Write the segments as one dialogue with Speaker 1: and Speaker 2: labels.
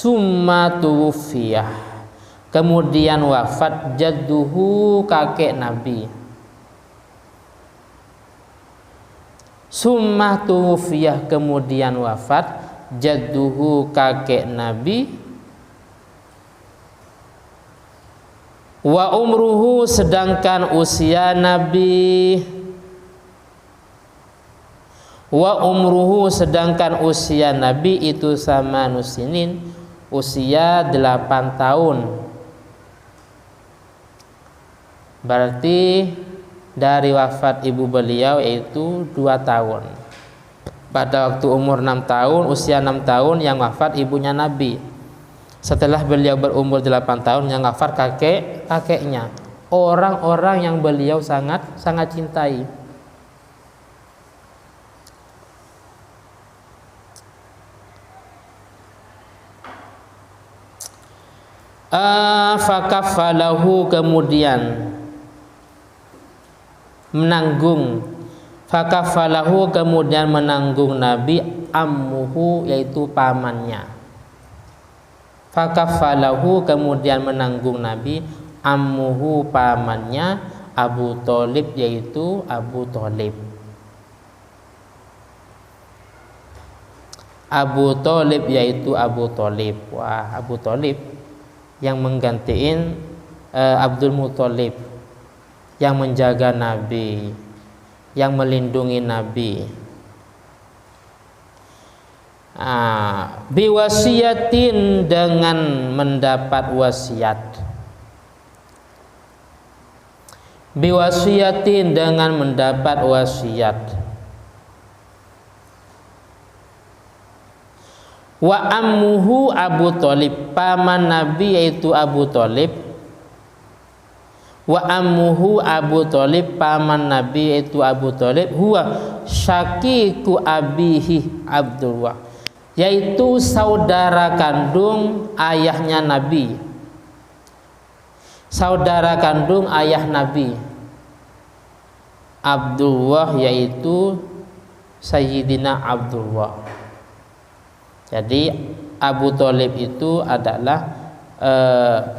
Speaker 1: summa tuwfiyah, kemudian wafat jadduhu, kakek Nabi. Summa tuwfiyah, kemudian wafat jadduhu, kakek Nabi. Wa umruhu, sedangkan usia Nabi. Wa umruhu, sedangkan usia Nabi itu sama nusinin, usia 8 tahun. Berarti dari wafat ibu beliau yaitu 2 tahun. Pada waktu umur 6 tahun, usia 6 tahun yang wafat ibunya Nabi. Setelah beliau berumur 8 tahun yang wafat kakeknya. Orang-orang yang beliau sangat cintai. Fakafalahu, kemudian menanggung. Fakafalahu, kemudian menanggung Nabi ammuhu, yaitu pamannya. Fakafalahu, kemudian menanggung Nabi ammuhu, pamannya Abu Thalib, yaitu Abu Thalib. Abu Thalib, yaitu Abu Thalib. Wah, Abu Thalib yang menggantiin Abdul Muthalib, yang menjaga Nabi, yang melindungi Nabi. Biwasiyatin, dengan mendapat wasiat. Biwasiyatin, dengan mendapat wasiat. Wa ammuhu Abu Thalib, paman Nabi yaitu Abu Thalib. Wa ammuhu Abu Thalib, paman Nabi yaitu Abu Thalib. Huwa syaqiqu abihi Abdullah, yaitu saudara kandung ayahnya Nabi. Saudara kandung ayah Nabi Abdullah, yaitu Sayyidina Abdullah. Jadi Abu Thalib itu adalah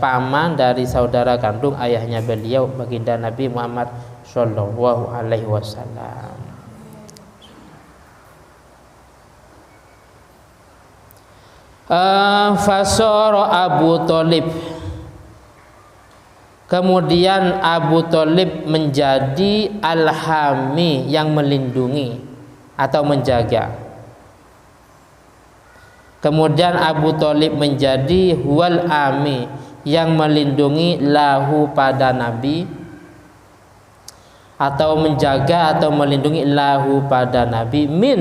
Speaker 1: paman dari saudara kandung ayahnya beliau, baginda Nabi Muhammad Shallallahu Alaihi Wasallam. Fasara Abu Thalib, kemudian Abu Thalib menjadi al-hami, yang melindungi atau menjaga. Kemudian Abu Thalib menjadi huwal ami, yang melindungi lahu, pada Nabi, atau menjaga atau melindungi lahu, pada Nabi, min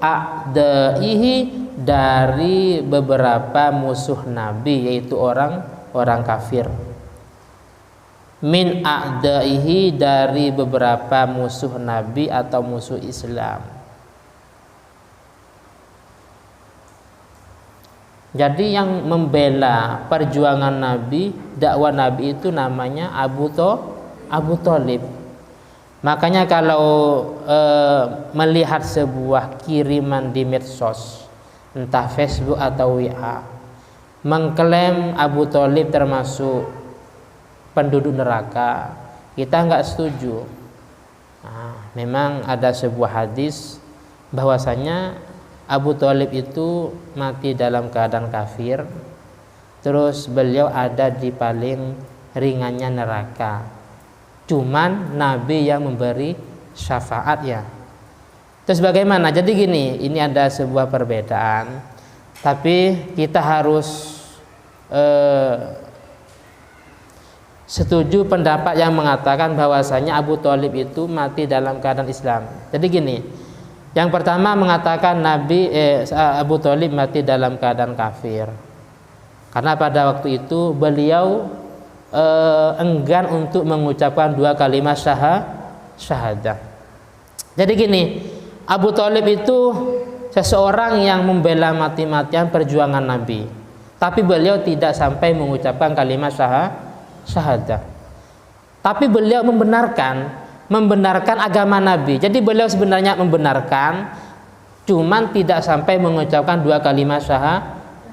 Speaker 1: a'daihi, dari beberapa musuh Nabi, yaitu orang kafir. Min a'daihi, dari beberapa musuh Nabi atau musuh Islam. Jadi yang membela perjuangan Nabi, dakwah Nabi itu namanya Abu Thalib. Makanya kalau melihat sebuah kiriman di medsos, entah Facebook atau WA, mengklaim Abu Thalib termasuk penduduk neraka, kita nggak setuju. Memang ada sebuah hadis bahwasanya Abu Thalib itu mati dalam keadaan kafir, terus beliau ada di paling ringannya neraka. Cuman Nabi yang memberi syafaat ya. Terus bagaimana? Jadi gini, ini ada sebuah perbedaan, tapi kita harus setuju pendapat yang mengatakan bahwasanya Abu Thalib itu mati dalam keadaan Islam. Jadi gini, yang pertama mengatakan Abu Thalib mati dalam keadaan kafir, karena pada waktu itu beliau enggan untuk mengucapkan 2 kalimat syahadah. Jadi gini, Abu Thalib itu seseorang yang membela mati-matian perjuangan Nabi, tapi beliau tidak sampai mengucapkan kalimat syahadah. Tapi beliau membenarkan agama Nabi. Jadi beliau sebenarnya membenarkan, cuman tidak sampai mengucapkan 2 kalimat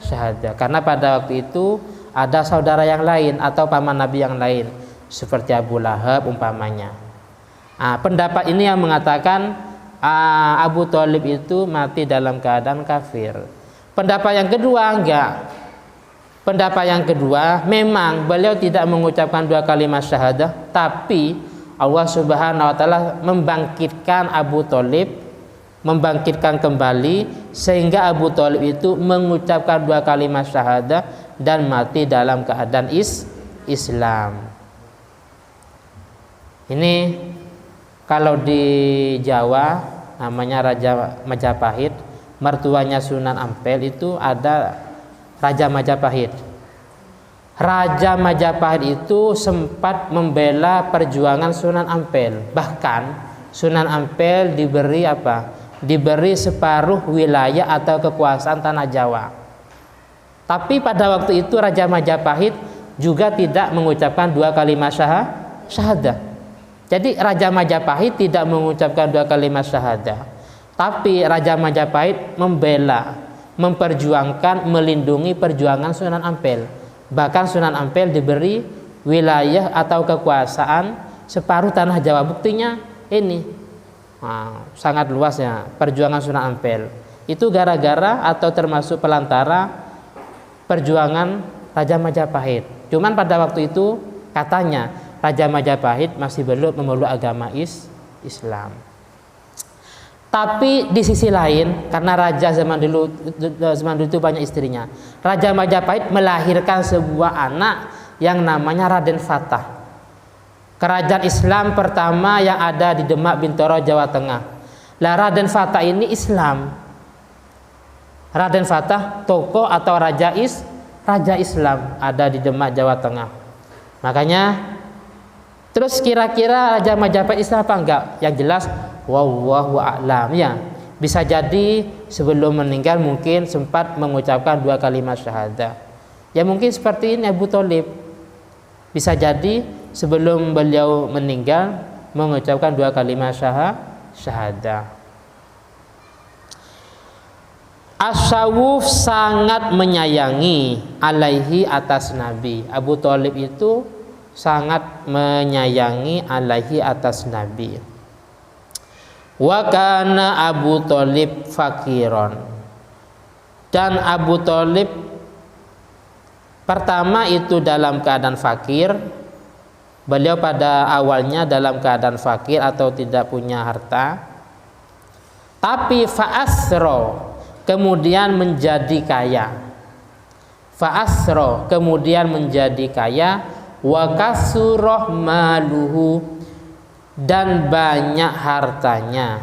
Speaker 1: syahadah. Karena pada waktu itu ada saudara yang lain atau paman Nabi yang lain seperti Abu Lahab umpamanya. Pendapat ini yang mengatakan Abu Thalib itu mati dalam keadaan kafir. Pendapat yang kedua enggak. Pendapat yang kedua, memang beliau tidak mengucapkan 2 kalimat syahadah, tapi Allah Subhanahu wa taala membangkitkan Abu Thalib, membangkitkan kembali sehingga Abu Thalib itu mengucapkan 2 kalimat syahadah dan mati dalam keadaan Islam. Ini kalau di Jawa namanya Raja Majapahit, mertuanya Sunan Ampel itu ada Raja Majapahit. Raja Majapahit itu sempat membela perjuangan Sunan Ampel. Bahkan Sunan Ampel diberi apa? Diberi separuh wilayah atau kekuasaan tanah Jawa. Tapi pada waktu itu Raja Majapahit juga tidak mengucapkan 2 kalimat syahadah. Jadi Raja Majapahit tidak mengucapkan 2 kalimat syahadah. Tapi Raja Majapahit membela, memperjuangkan, melindungi perjuangan Sunan Ampel. Bahkan Sunan Ampel diberi wilayah atau kekuasaan separuh tanah Jawa. Buktinya ini sangat luasnya perjuangan Sunan Ampel. Itu gara-gara atau termasuk pelantara perjuangan Raja Majapahit. Cuman pada waktu itu katanya Raja Majapahit masih belum memeluk agama Islam. Tapi di sisi lain, karena raja zaman dulu itu banyak istrinya, Raja Majapahit melahirkan sebuah anak yang namanya Raden Fatah. Kerajaan Islam pertama yang ada di Demak Bintoro, Jawa Tengah. Lah Raden Fatah ini Islam. Raden Fatah tokoh atau raja Islam ada di Demak, Jawa Tengah. Makanya terus kira-kira Raja Majapahit Islam apa enggak? Yang jelas wallahu a'lam ya. Bisa jadi sebelum meninggal mungkin sempat mengucapkan 2 kalimat syahadah. Ya mungkin seperti ini Abu Thalib. Bisa jadi sebelum beliau meninggal mengucapkan 2 kalimat syahadah. Asyawuf sangat menyayangi alaihi atas Nabi. Abu Thalib itu sangat menyayangi alaihi atas Nabi. Wa kana Abu Thalib fakiron. Dan Abu Thalib pertama itu dalam keadaan fakir. Beliau pada awalnya dalam keadaan fakir atau tidak punya harta. Tapi fa'asro, kemudian menjadi kaya. Fa'asro, kemudian menjadi kaya. Wa kasuroh maluhu, dan banyak hartanya.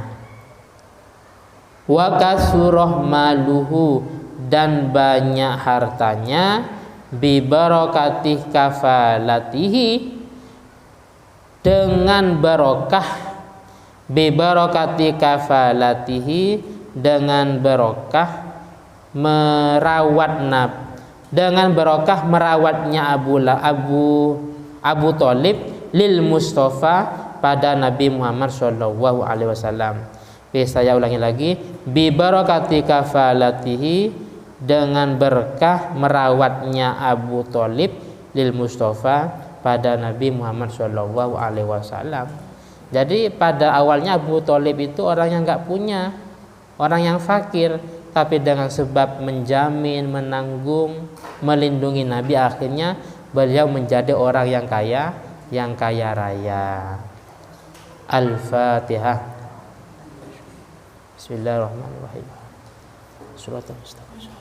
Speaker 1: Wa kasuroh maluhu, dan banyak hartanya. Bi barakatih kafalatihi, dengan barokah. Bi barakatih kafalatihi, dengan barokah merawat dengan barokah merawatnya Abu Thalib lil Mustafa pada Nabi Muhammad Shallallahu Alaihi Wasallam. Saya ulangi lagi, bi barakati kafalatihi, dengan berkah merawatnya Abu Thalib lil Mustafa pada Nabi Muhammad Shallallahu Alaihi Wasallam. Jadi pada awalnya Abu Thalib itu orang yang nggak punya, orang yang fakir, tapi dengan sebab menjamin, menanggung, melindungi Nabi, akhirnya beliau menjadi orang yang kaya raya. Al-Fatihah. Bismillahirrahmanirrahim. Suratul Mustaqim.